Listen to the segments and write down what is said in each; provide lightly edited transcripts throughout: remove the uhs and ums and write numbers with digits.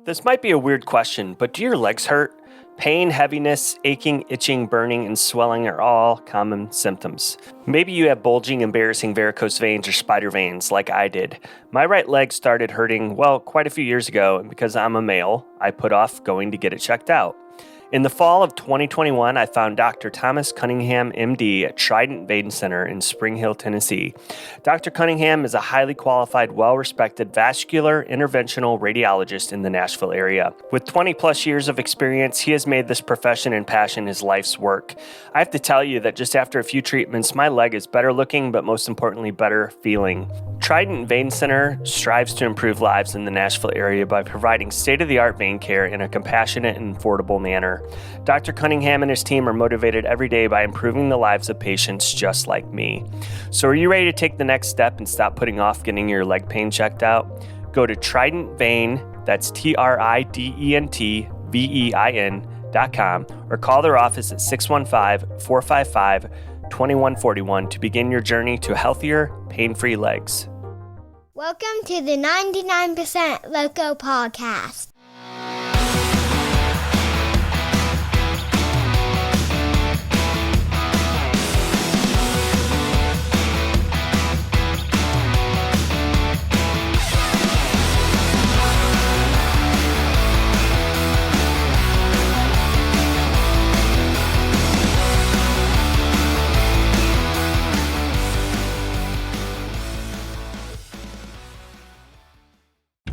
This might be a weird question, but do your legs hurt? Pain, heaviness, aching, itching, burning, and swelling are all common symptoms. Maybe you have bulging, embarrassing varicose veins or spider veins like I did. My right leg started hurting, quite a few years ago, and because I'm a male, I put off going to get it checked out. In the fall of 2021, I found Dr. Thomas Cunningham, MD, at Trident Vein Center in Spring Hill, Tennessee. Dr. Cunningham is a highly qualified, well-respected vascular interventional radiologist in the Nashville area. With 20 plus years of experience, he has made this profession and passion his life's work. I have to tell you that just after a few treatments, my leg is better looking, but most importantly, better feeling. Trident Vein Center strives to improve lives in the Nashville area by providing state-of-the-art vein care in a compassionate and affordable manner. Dr. Cunningham and his team are motivated every day by improving the lives of patients just like me. So are you ready to take the next step and stop putting off getting your leg pain checked out? Go to Trident Vein, that's TridentVein.com, or call their office at 615-455-2141 to begin your journey to healthier, pain-free legs. Welcome to the 99% Loco Podcast.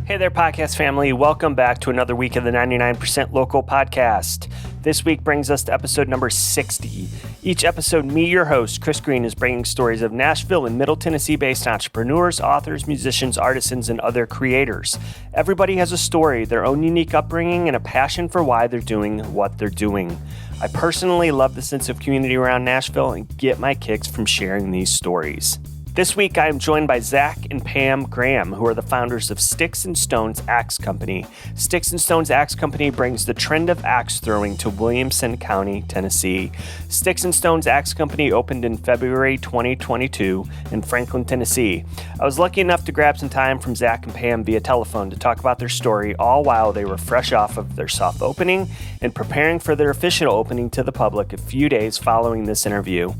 Hey there, podcast family. Welcome back to another week of the 99% Local Podcast. This week brings us to episode number 60. Each episode, me, your host, Chris Green, is bringing stories of Nashville and Middle Tennessee-based entrepreneurs, authors, musicians, artisans, and other creators. Everybody has a story, their own unique upbringing, and a passion for why they're doing what they're doing. I personally love the sense of community around Nashville and get my kicks from sharing these stories. This week, I am joined by Zach and Pam Graham, who are the founders of Sticks and Stones Axe Company. Sticks and Stones Axe Company brings the trend of axe throwing to Williamson County, Tennessee. Sticks and Stones Axe Company opened in February 2022 in Franklin, Tennessee. I was lucky enough to grab some time from Zach and Pam via telephone to talk about their story, all while they were fresh off of their soft opening and preparing for their official opening to the public a few days following this interview.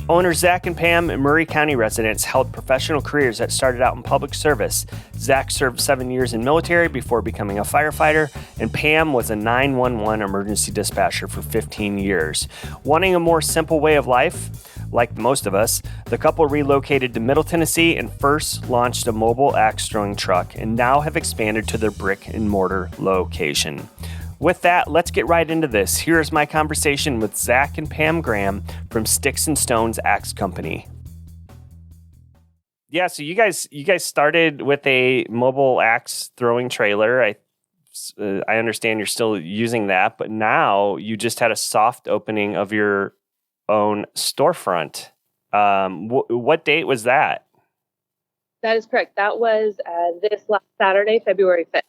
Owners Zach and Pam, Murray County residents, held professional careers that started out in public service. Zach served 7 years in military before becoming a firefighter, and Pam was a 911 emergency dispatcher for 15 years. Wanting a more simple way of life, like most of us, the couple relocated to Middle Tennessee and first launched a mobile axe throwing truck, and now have expanded to their brick-and-mortar location. With that, let's get right into this. Here's my conversation with Zach and Pam Graham from Sticks and Stones Axe Company. Yeah, so you guys started with a mobile axe throwing trailer. I understand you're still using that, but now you just had a soft opening of your own storefront. What date was that? That is correct. That was this last Saturday, February 5th.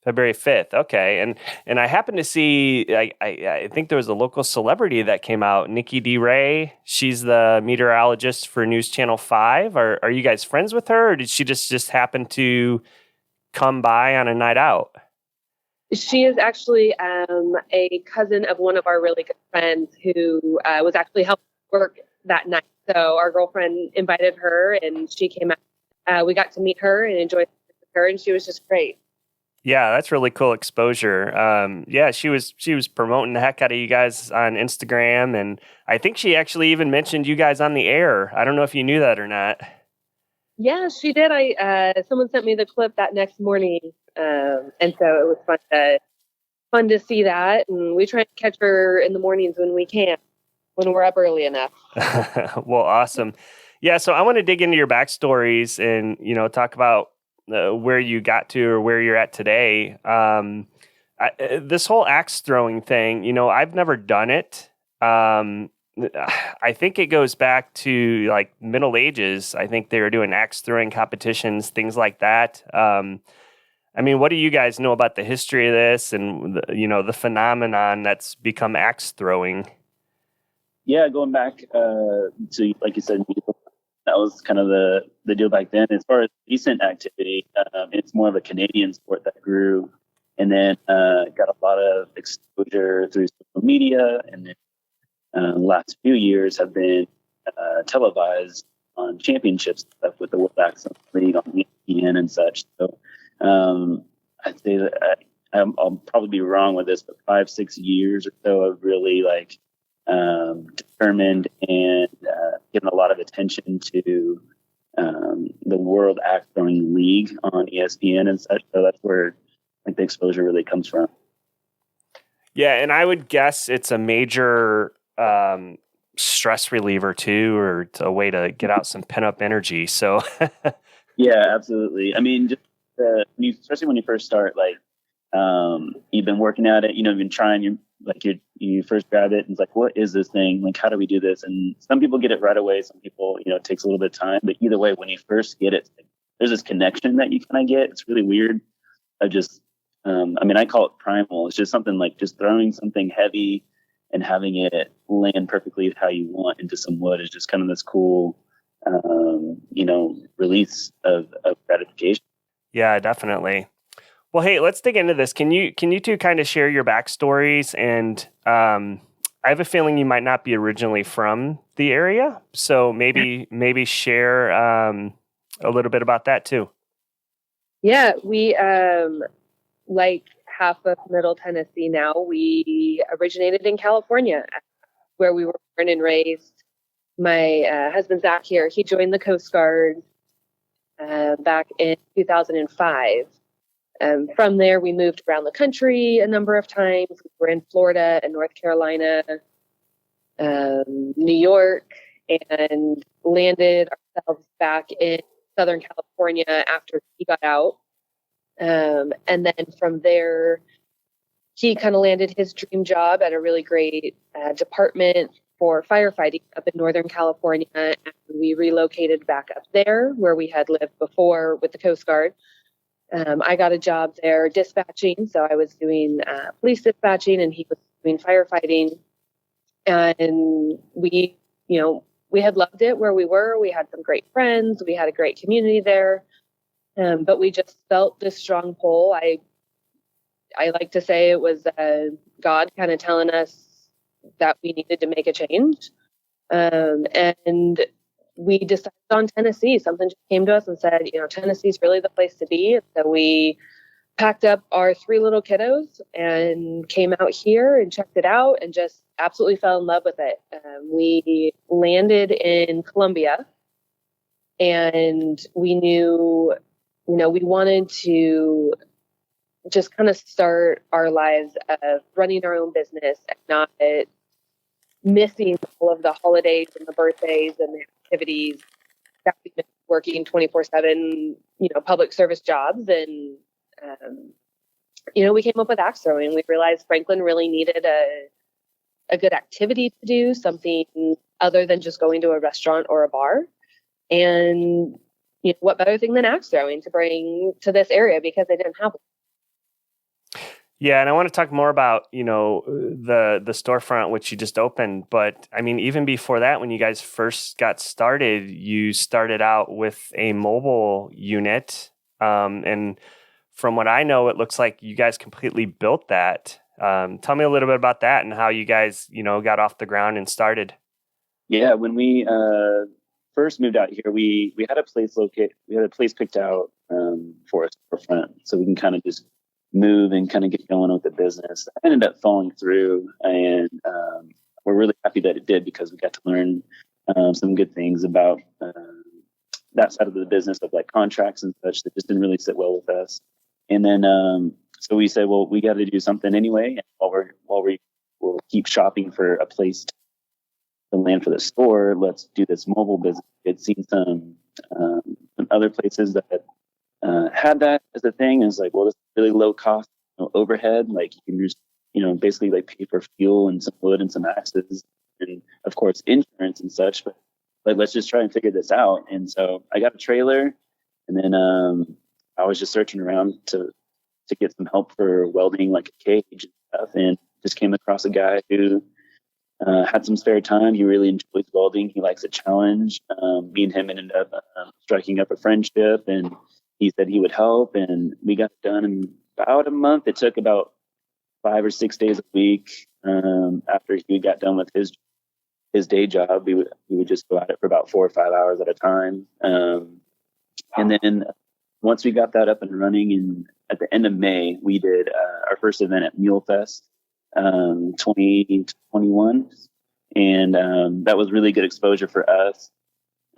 February 5th. Okay. And I happened to see, I think there was a local celebrity that came out, Nikki D. Ray. She's the meteorologist for News Channel 5. Are you guys friends with her, or did she just happen to come by on a night out? She is actually a cousin of one of our really good friends who was actually helping work that night. So our girlfriend invited her and she came out. We got to meet her and enjoy her, and she was just great. Yeah, that's really cool exposure. Yeah, she was promoting the heck out of you guys on Instagram, and I think she actually even mentioned you guys on the air. I don't know if you knew that or not. Yeah, she did. Someone sent me the clip that next morning, and so it was fun to see that. And we try to catch her in the mornings when we can, when we're up early enough. Well, awesome. Yeah, so I want to dig into your backstories and talk about where you got to or where you're at today. This whole axe throwing thing, I've never done it. I think it goes back to like Middle Ages. I think they were doing axe throwing competitions, things like that. What do you guys know about the history of this and the phenomenon that's become axe throwing? Yeah, going back to, like you said, that was kind of the deal back then. As far as recent activity, it's more of a Canadian sport that grew and then got a lot of exposure through social media, and then the last few years have been televised on championships stuff with the World Accent League on ESPN and such. So I'd say that I'll probably be wrong with this, but 5-6 years or so of really like determined and given a lot of attention to the World Axe Throwing League on ESPN and such. So that's where like the exposure really comes from. Yeah, and I would guess it's a major stress reliever too, or a way to get out some pent up energy. So yeah, absolutely. I mean, just especially when you first start, like you've been working at it, you've been trying, you first grab it and it's like, what is this thing? Like, how do we do this? And some people get it right away. Some people, it takes a little bit of time, but either way, when you first get it, there's this connection that you kind of get. It's really weird. I call it primal. It's just something like just throwing something heavy and having it land perfectly how you want into some wood is just kind of this cool, release of gratification. Yeah, definitely. Well, hey, let's dig into this. Can you two kind of share your backstories? And I have a feeling you might not be originally from the area, so maybe share a little bit about that too. Yeah, we like half of Middle Tennessee now. We originated in California, where we were born and raised. My husband Zach here, he joined the Coast Guard back in 2005. From there, we moved around the country a number of times. We were in Florida and North Carolina, New York, and landed ourselves back in Southern California after he got out. And then from there, he kind of landed his dream job at a really great department for firefighting up in Northern California. And we relocated back up there where we had lived before with the Coast Guard. I got a job there dispatching. So I was doing police dispatching and he was doing firefighting. And we had loved it where we were. We had some great friends. We had a great community there. But we just felt this strong pull. I like to say it was God kind of telling us that we needed to make a change. And we decided on Tennessee. Something just came to us and said, Tennessee's really the place to be. And so we packed up our 3 little kiddos and came out here and checked it out and just absolutely fell in love with it. We landed in Columbia and we knew, we wanted to just kind of start our lives of running our own business and not missing all of the holidays and the birthdays and the activities that we've been working 24/7, public service jobs. And, we came up with axe throwing. We realized Franklin really needed a good activity to do, something other than just going to a restaurant or a bar. And what better thing than axe throwing to bring to this area because they didn't have one. Yeah, and I want to talk more about, the storefront, which you just opened. But I mean, even before that, when you guys first got started, you started out with a mobile unit. And from what I know, it looks like you guys completely built that. Tell me a little bit about that and how you guys, got off the ground and started. Yeah, when we first moved out here, we had a place picked out for a storefront, so we can kind of just move and kind of get going with the business. It ended up falling through, and we're really happy that it did because we got to learn some good things about that side of the business of like contracts and such that just didn't really sit well with us. And then so we said, well, we got to do something anyway. And while we'll keep shopping for a place to land for the store, let's do this mobile business. We'd seen some other places that had that as a thing. And it's like, well, this is really low cost overhead. Like you can just, basically like pay for fuel and some wood and some axes and of course insurance and such. But like, let's just try and figure this out. And so I got a trailer, and then I was just searching around to get some help for welding like a cage and stuff, and just came across a guy who had some spare time. He really enjoys welding. He likes a challenge. Me and him ended up striking up a friendship, and he said he would help, and we got it done in about a month. It took about 5 or 6 days a week. After he got done with his day job, we would just go at it for about 4 or 5 hours at a time. And then once we got that up and running, and at the end of May, we did our first event at Mule Fest 2021, and that was really good exposure for us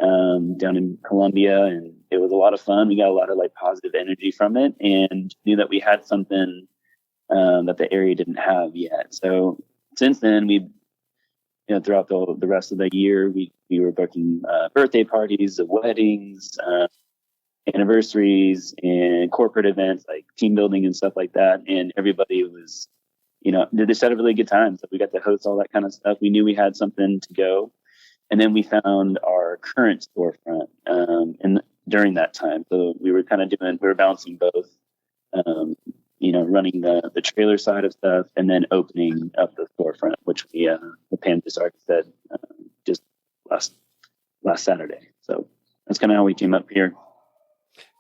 down in Columbia, and it was a lot of fun. We got a lot of like positive energy from it, and knew that we had something that the area didn't have yet. So since then, throughout the rest of the year, we were booking birthday parties, weddings, anniversaries, and corporate events like team building and stuff like that. And everybody was, they just had a really good time. So we got to host all that kind of stuff. We knew we had something to go. And then we found our current storefront during that time. So we were balancing both, running the trailer side of stuff and then opening up the storefront, which the Pam just already said just last Saturday. So that's kind of how we came up here.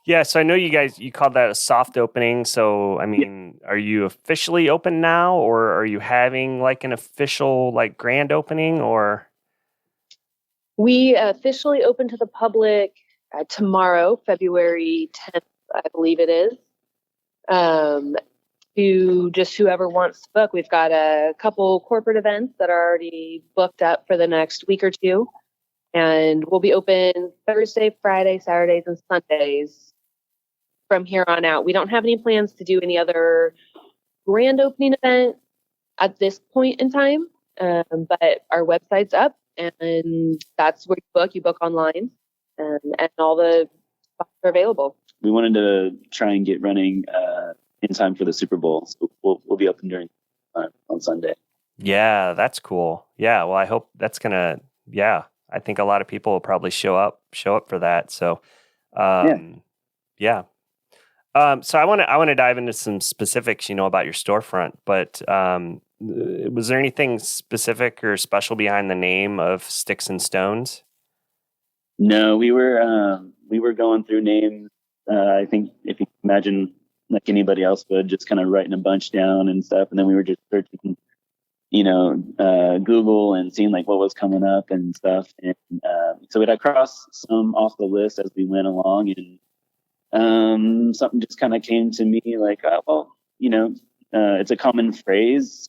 Yeah, so I know you called that a soft opening. So, I mean, Are you officially open now, or are you having like an official like grand opening, or? We officially open to the public tomorrow, February 10th, I believe it is. To just whoever wants to book. We've got a couple corporate events that are already booked up for the next week or two. And we'll be open Thursday, Friday, Saturdays, and Sundays from here on out. We don't have any plans to do any other grand opening event at this point in time, but our website's up, and that's where you book. You book online, and all the spots are available. We wanted to try and get running in time for the Super Bowl, so we'll be open during on Sunday. Yeah, that's cool. Yeah, well, I hope that's gonna. Yeah, I think a lot of people will probably show up for that. So, yeah. So I want to dive into some specifics, about your storefront. But was there anything specific or special behind the name of Sticks and Stones? No, we were going through names. I think if you imagine, like anybody else would, just kind of writing a bunch down and stuff, and then we were just searching, Google and seeing like what was coming up and stuff, and so we'd cross some off the list as we went along, and something just kind of came to me like, it's a common phrase.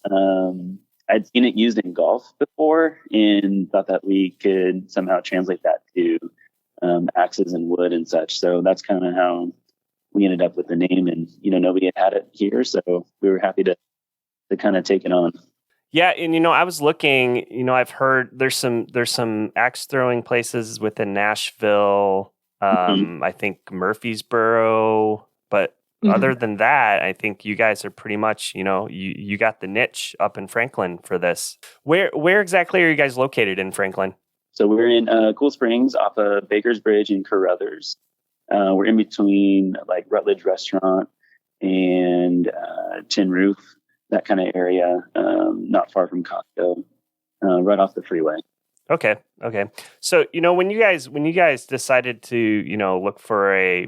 I'd seen it used in golf before and thought that we could somehow translate that to axes and wood and such. So that's kind of how we ended up with the name, and nobody had it here, so we were happy to kind of take it on. Yeah, and I was looking. I've heard there's some axe throwing places within Nashville. I think Murfreesboro, but other than that, I think you guys are pretty much, you got the niche up in Franklin for this. Where exactly are you guys located in Franklin? So we're in Cool Springs off of Baker's Bridge in Carruthers. We're in between like Rutledge Restaurant and Tin Roof, that kind of area, not far from Costco, right off the freeway. Okay. So, when you guys decided to, look for a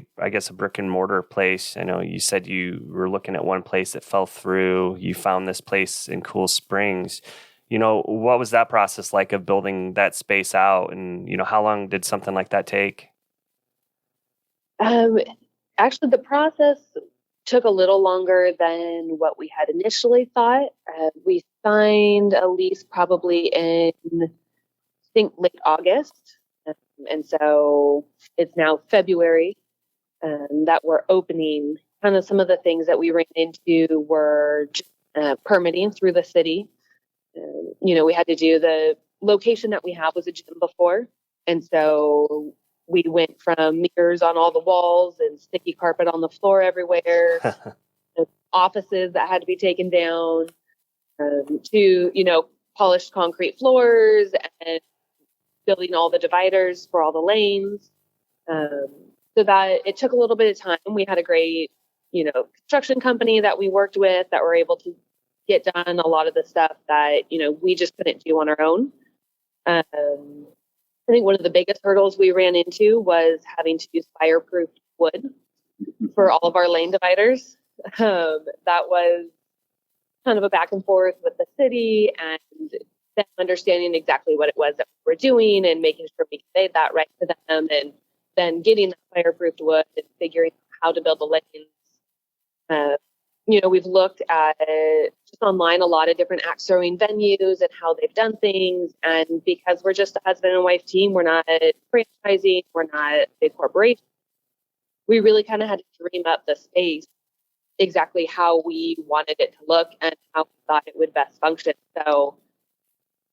brick and mortar place, I know you said you were looking at one place that fell through. You found this place in Cool Springs. What was that process like of building that space out? And, how long did something like that take? Actually, the process took a little longer than what we had initially thought. We signed a lease probably in, I think, late August. And so it's now February that we're opening. Kind of some of the things that we ran into were permitting through the city. We had to do the location that we have was a gym before. And so we went from mirrors on all the walls and sticky carpet on the floor everywhere, offices that had to be taken down, to, polished concrete floors and building all the dividers for all the lanes. So that it took a little bit of time. We had a great, construction company that we worked with that were able to get done a lot of the stuff that, we just couldn't do on our own. I think one of the biggest hurdles we ran into was having to use fireproof wood for all of our lane dividers. That was kind of a back and forth with the city and them understanding exactly what it was that we were doing and making sure we conveyed that right to them, and then getting that fireproofed wood and figuring out how to build the lanes. We've looked at just online a lot of different axe throwing venues and how they've done things. And because we're just a husband and wife team, we're not franchising, we're not a big corporation. We really kind of had to dream up the space exactly how we wanted it to look and how we thought it would best function. So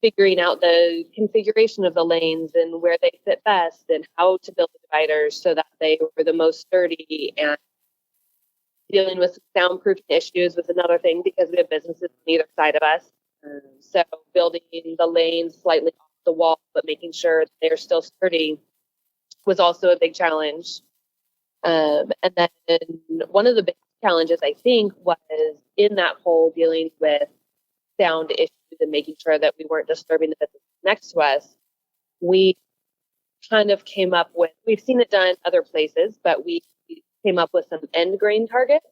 figuring out the configuration of the lanes and where they fit best and how to build the dividers so that they were the most sturdy, and dealing with soundproofing issues was another thing because we have businesses on either side of us. So building the lanes slightly off the wall, but making sure they're still sturdy was also a big challenge. And then one of the big challenges, I think, was in that whole dealing with sound issues and making sure that we weren't disturbing the business next to us. We kind of came up with, we've seen it done other places, but we came up with some end grain targets.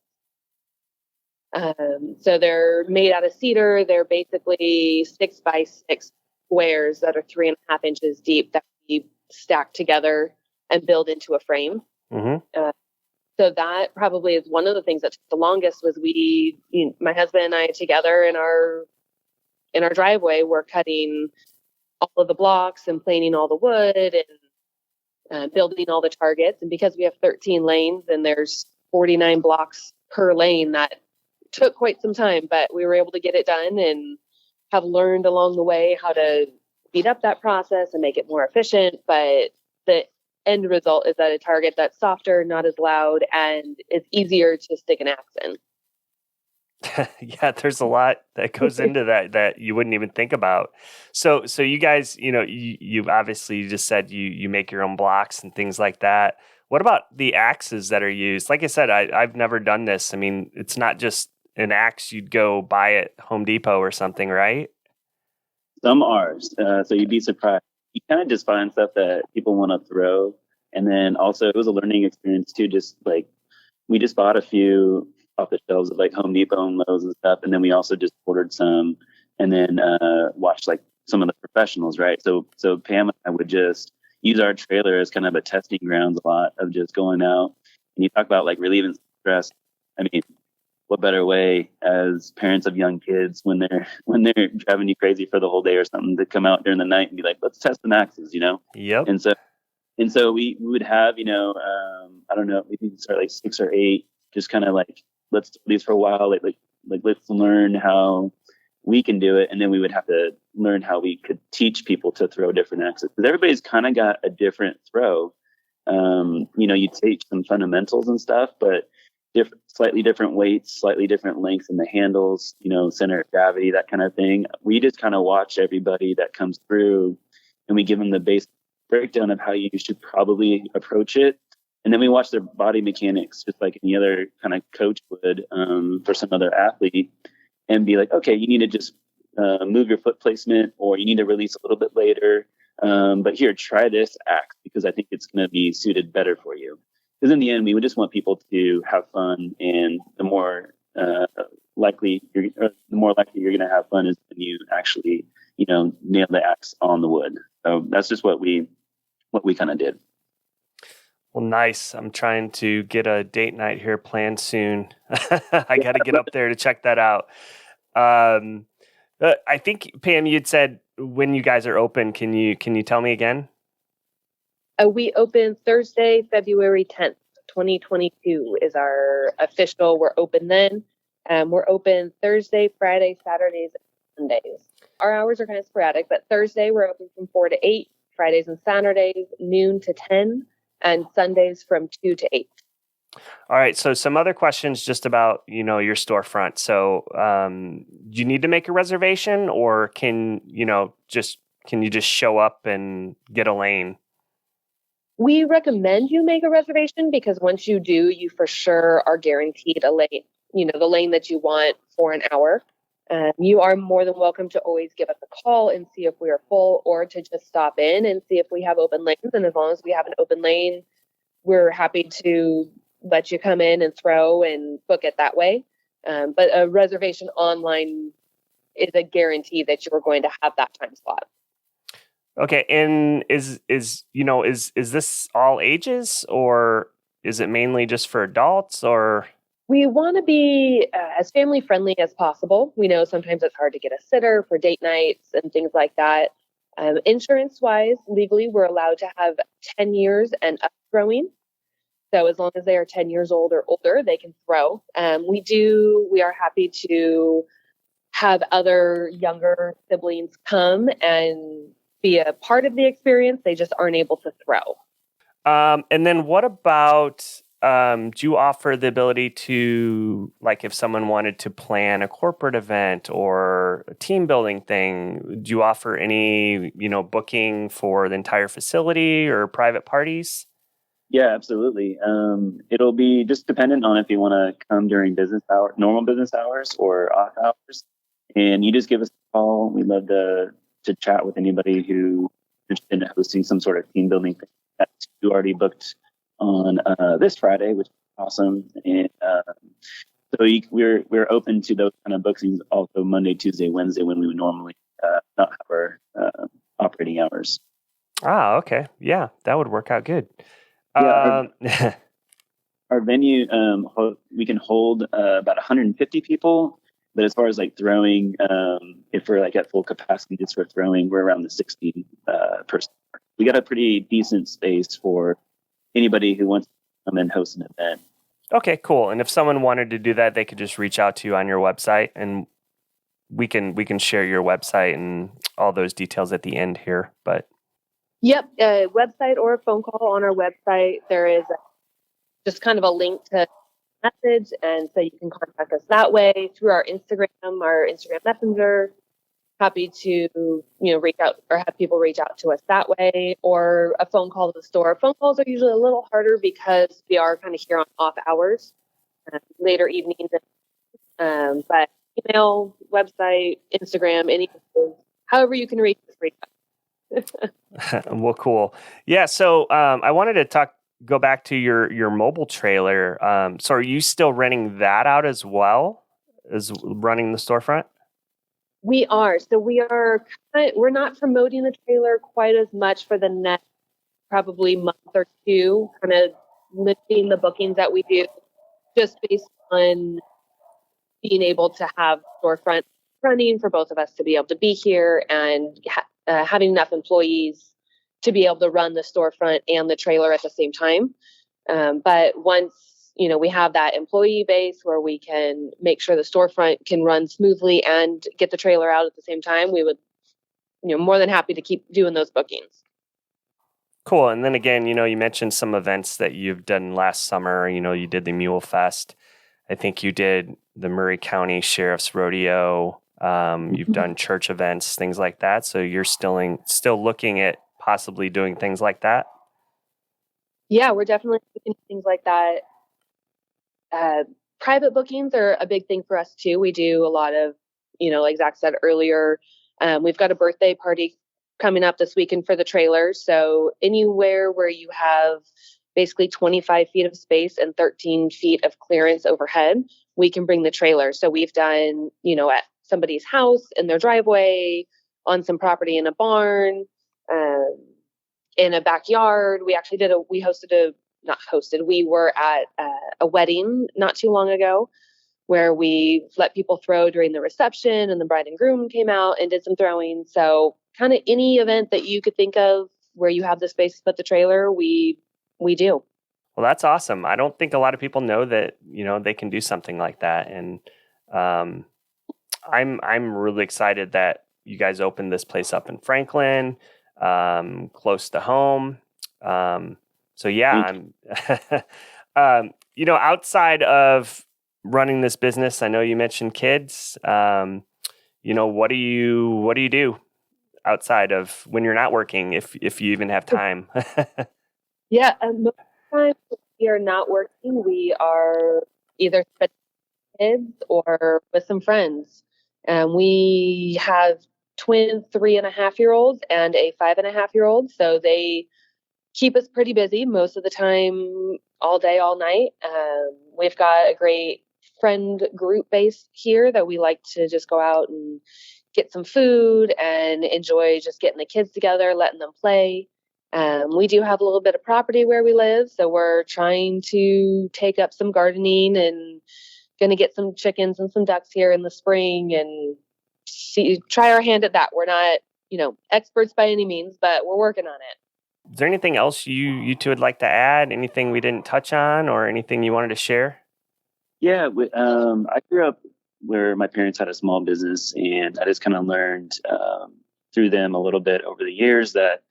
So they're made out of cedar. They're basically 6x6 squares that are 3.5 inches deep that we stack together and build into a frame. Mm-hmm. So that probably is one of the things that took the longest. Was my husband and I together in our driveway were cutting all of the blocks and planing all the wood and building all the targets. And because we have 13 lanes and there's 49 blocks per lane, that took quite some time, but we were able to get it done and have learned along the way how to speed up that process and make it more efficient. But the end result is that a target that's softer, not as loud, and is easier to stick an axe in. Yeah, there's a lot that goes into that you wouldn't even think about. So you guys, you've obviously, you just said you make your own blocks and things like that. What about the axes that are used? Like I said, I've never done this. I mean, it's not just an axe you'd go buy at Home Depot or something, right? Some are. So you'd be surprised. You kind of just find stuff that people want to throw. And then also it was a learning experience too. Just like we just bought a few off the shelves of like Home Depot and Lowe's and stuff. And then we also just ordered some and then watched like some of the professionals, right? So Pam and I would just use our trailer as kind of a testing grounds a lot of just going out. And you talk about like relieving stress. I mean, what better way as parents of young kids when they're driving you crazy for the whole day or something to come out during the night and be like, let's test some axes, Yep. And so we would have, I don't know, maybe start like 6 or 8, just kind of like, let's do these for a while. Like let's learn how we can do it. And then we would have to learn how we could teach people to throw different axes, because everybody's kind of got a different throw. You teach some fundamentals and stuff, but slightly different weights, slightly different lengths in the handles, center of gravity, that kind of thing. We just kind of watch everybody that comes through and we give them the basic breakdown of how you should probably approach it. And then we watch their body mechanics, just like any other kind of coach would for some other athlete, and be like, okay, you need to just move your foot placement, or you need to release a little bit later. But here, try this axe because I think it's going to be suited better for you. Because in the end, we would just want people to have fun, and the more likely you're going to have fun is when you actually, nail the axe on the wood. So that's just what we kind of did. Well, nice. I'm trying to get a date night here planned soon. I got to get up there to check that out. I think Pam, you'd said when you guys are open. Can you tell me again? We open Thursday, February 10th, 2022 is our official. We're open then. We're open Thursday, Friday, Saturdays, and Sundays. Our hours are kind of sporadic, but Thursday we're open from 4 to 8, Fridays and Saturdays, noon to 10, and Sundays from 2 to 8. All right. So some other questions just about, your storefront. So do you need to make a reservation, or can you just show up and get a lane? We recommend you make a reservation because once you do, you for sure are guaranteed a lane, the lane that you want for an hour. You are more than welcome to always give us a call and see if we are full, or to just stop in and see if we have open lanes. And as long as we have an open lane, we're happy to let you come in and throw and book it that way. But a reservation online is a guarantee that you're going to have that time slot. Okay, and is this all ages, or is it mainly just for adults, or? We want to be as family friendly as possible. We know sometimes it's hard to get a sitter for date nights and things like that. Insurance wise, legally, we're allowed to have 10 years and up throwing. So as long as they are 10 years old or older, they can throw. We are happy to have other younger siblings come and be a part of the experience. They just aren't able to throw. And then what about, do you offer the ability to, like, if someone wanted to plan a corporate event or a team building thing, do you offer any, booking for the entire facility or private parties? Yeah, absolutely. It'll be just dependent on if you want to come during normal business hours or off hours. And you just give us a call. We'd love to chat with anybody who's interested in hosting some sort of team building thing. That's already booked on this Friday, which is awesome. And so we're open to those kind of bookings also Monday, Tuesday, Wednesday, when we would normally not have our operating hours. Ah, okay. Yeah, that would work out good. Yeah, our venue, we can hold about 150 people. But as far as like throwing, if we're like at full capacity just for throwing, we're around the 60 person. We got a pretty decent space for anybody who wants to come and host an event. Okay, cool. And if someone wanted to do that, they could just reach out to you on your website, and we can share your website and all those details at the end here. But yep, a website or a phone call on our website. There is just kind of a link to message, and so you can contact us that way through our Instagram Messenger. Happy to reach out or have people reach out to us that way, or a phone call to the store. Phone calls are usually a little harder because we are kind of here on off hours, later evenings. But email, website, Instagram, however you can reach us. Well, cool. Yeah. So I wanted to go back to your mobile trailer. So are you still renting that out as well as running the storefront? We are. So we're not promoting the trailer quite as much for the next probably month or two, kind of limiting the bookings that we do just based on being able to have storefront running for both of us to be able to be here and having enough employees to be able to run the storefront and the trailer at the same time. But once we have that employee base where we can make sure the storefront can run smoothly and get the trailer out at the same time, we would, more than happy to keep doing those bookings. Cool. And then again, you mentioned some events that you've done last summer. You did the Mule Fest. I think you did the Murray County Sheriff's Rodeo. You've done church events, things like that. So you're still looking at possibly doing things like that? Yeah, we're definitely looking at things like that. Private bookings are a big thing for us too. We do a lot of, like Zach said earlier, we've got a birthday party coming up this weekend for the trailer. So anywhere where you have basically 25 feet of space and 13 feet of clearance overhead, we can bring the trailer. So we've done, at somebody's house, in their driveway, on some property in a barn, in a backyard. We were at a wedding not too long ago where we let people throw during the reception, and the bride and groom came out and did some throwing. So kind of any event that you could think of where you have the space to put the trailer, we do. Well, that's awesome. I don't think a lot of people know that, they can do something like that. And I'm really excited that you guys opened this place up in Franklin, close to home. So yeah, I'm, outside of running this business, I know you mentioned kids. What do you do outside of when you're not working, if you even have time? Yeah, most of the time we are not working. We are either with kids or with some friends. We have twin 3.5-year-olds and a 5.5-year-old. So they keep us pretty busy most of the time, all day, all night. We've got a great friend group base here that we like to just go out and get some food and enjoy just getting the kids together, letting them play. We do have a little bit of property where we live, so we're trying to take up some gardening and going to get some chickens and some ducks here in the spring and try our hand at that. We're not, experts by any means, but we're working on it. Is there anything else you two would like to add? Anything we didn't touch on or anything you wanted to share? Yeah, I grew up where my parents had a small business, and I just kind of learned through them a little bit over the years that,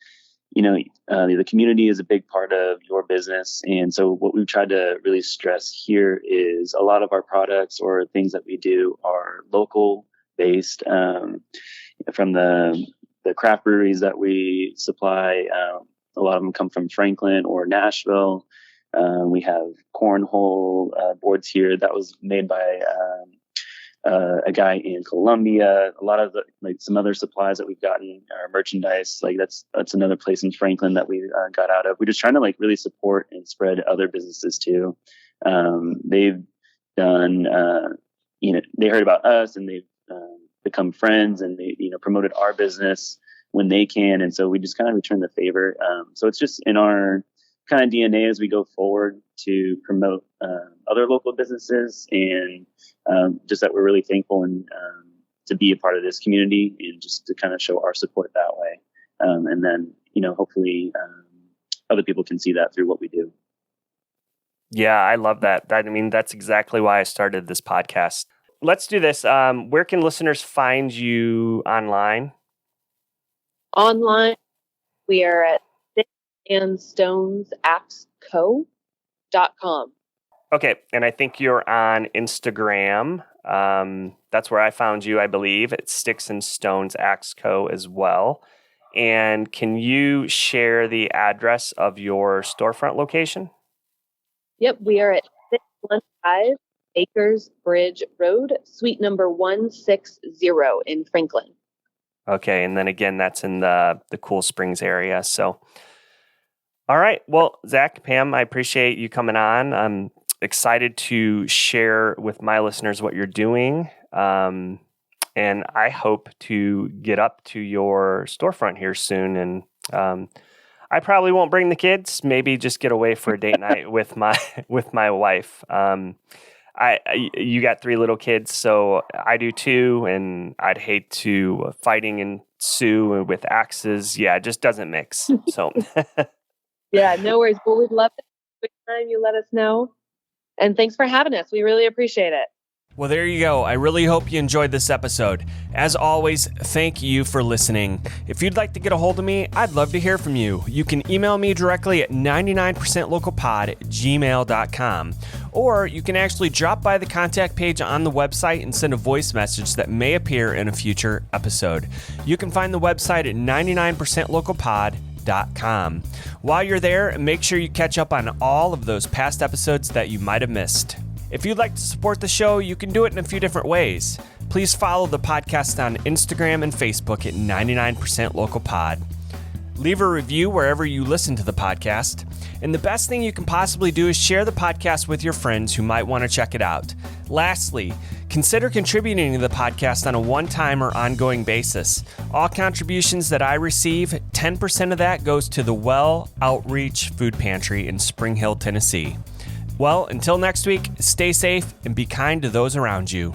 the community is a big part of your business. And so what we've tried to really stress here is a lot of our products or things that we do are local based, from the craft breweries that we supply. A lot of them come from Franklin or Nashville. We have cornhole boards here that was made by a guy in Colombia. A lot of some other supplies that we've gotten, our merchandise, that's another place in Franklin that we got out of. We're just trying to really support and spread other businesses too. They've done, they heard about us and they've become friends, and they promoted our business when they can, and so we just kind of return the favor. So it's just in our kind of DNA as we go forward to promote other local businesses, and just that we're really thankful and to be a part of this community, and just to kind of show our support that way. And then, hopefully other people can see that through what we do. Yeah, I love that. That's exactly why I started this podcast. Let's do this. Where can listeners find you online? Online, we are at sticksandstonesaxeco.com. Okay, and I think you're on Instagram. That's where I found you, I believe. It's Sticks and Stones Axe Co. as well. And can you share the address of your storefront location? Yep, we are at 615 Acres Bridge Road, suite number 160 in Franklin. Okay, and then again, that's in the Cool Springs area. So, all right. Well, Zach, Pam, I appreciate you coming on. I'm excited to share with my listeners what you're doing. And I hope to get up to your storefront here soon. And I probably won't bring the kids, maybe just get away for a date night with my wife. You got 3 little kids, so I do too, and I'd hate to fighting ensue with axes. Yeah, it just doesn't mix. So, yeah, no worries. Well, we'd love to next time you let us know, and thanks for having us. We really appreciate it. Well, there you go. I really hope you enjoyed this episode. As always, thank you for listening. If you'd like to get a hold of me, I'd love to hear from you. You can email me directly at 99percentlocalpod@gmail.com. Or you can actually drop by the contact page on the website and send a voice message that may appear in a future episode. You can find the website at 99percentlocalpod.com. While you're there, make sure you catch up on all of those past episodes that you might have missed. If you'd like to support the show, you can do it in a few different ways. Please follow the podcast on Instagram and Facebook at 99percentlocalpod. Leave a review wherever you listen to the podcast. And the best thing you can possibly do is share the podcast with your friends who might want to check it out. Lastly, consider contributing to the podcast on a one-time or ongoing basis. All contributions that I receive, 10% of that goes to the Well Outreach Food Pantry in Spring Hill, Tennessee. Well, until next week, stay safe and be kind to those around you.